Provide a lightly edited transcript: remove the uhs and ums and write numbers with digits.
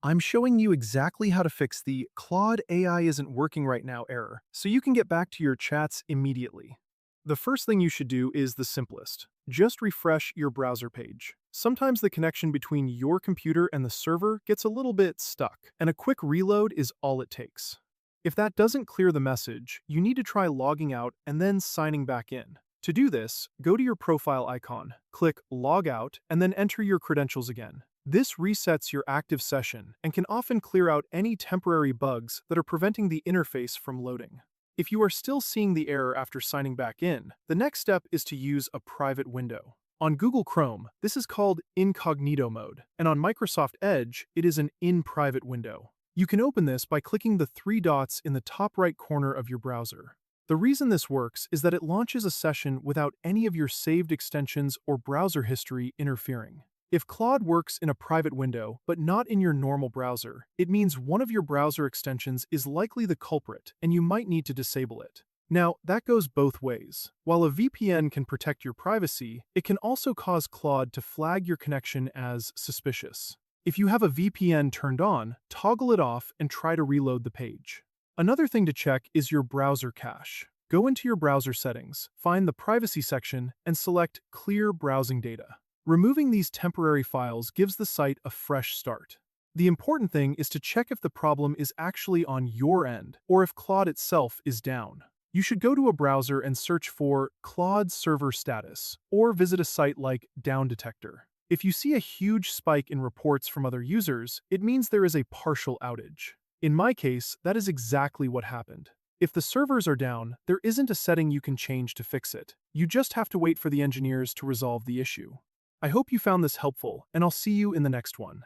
I'm showing you exactly how to fix the Claude AI isn't working right now error, so you can get back to your chats immediately. The first thing you should do is the simplest. Just refresh your browser page. Sometimes the connection between your computer and the server gets a little bit stuck, and a quick reload is all it takes. If that doesn't clear the message, you need to try logging out and then signing back in. To do this, go to your profile icon, click Log Out, and then enter your credentials again. This resets your active session and can often clear out any temporary bugs that are preventing the interface from loading. If you are still seeing the error after signing back in, the next step is to use a private window. On Google Chrome, this is called incognito mode, and on Microsoft Edge, it is an in-private window. You can open this by clicking the three dots in the top right corner of your browser. The reason this works is that it launches a session without any of your saved extensions or browser history interfering. If Claude works in a private window, but not in your normal browser, it means one of your browser extensions is likely the culprit, and you might need to disable it. Now, that goes both ways. While a VPN can protect your privacy, it can also cause Claude to flag your connection as suspicious. If you have a VPN turned on, toggle it off and try to reload the page. Another thing to check is your browser cache. Go into your browser settings, find the privacy section, and select Clear Browsing Data. Removing these temporary files gives the site a fresh start. The important thing is to check if the problem is actually on your end, or if Claude itself is down. You should go to a browser and search for Claude server status, or visit a site like Down Detector. If you see a huge spike in reports from other users, it means there is a partial outage. In my case, that is exactly what happened. If the servers are down, there isn't a setting you can change to fix it. You just have to wait for the engineers to resolve the issue. I hope you found this helpful, and I'll see you in the next one.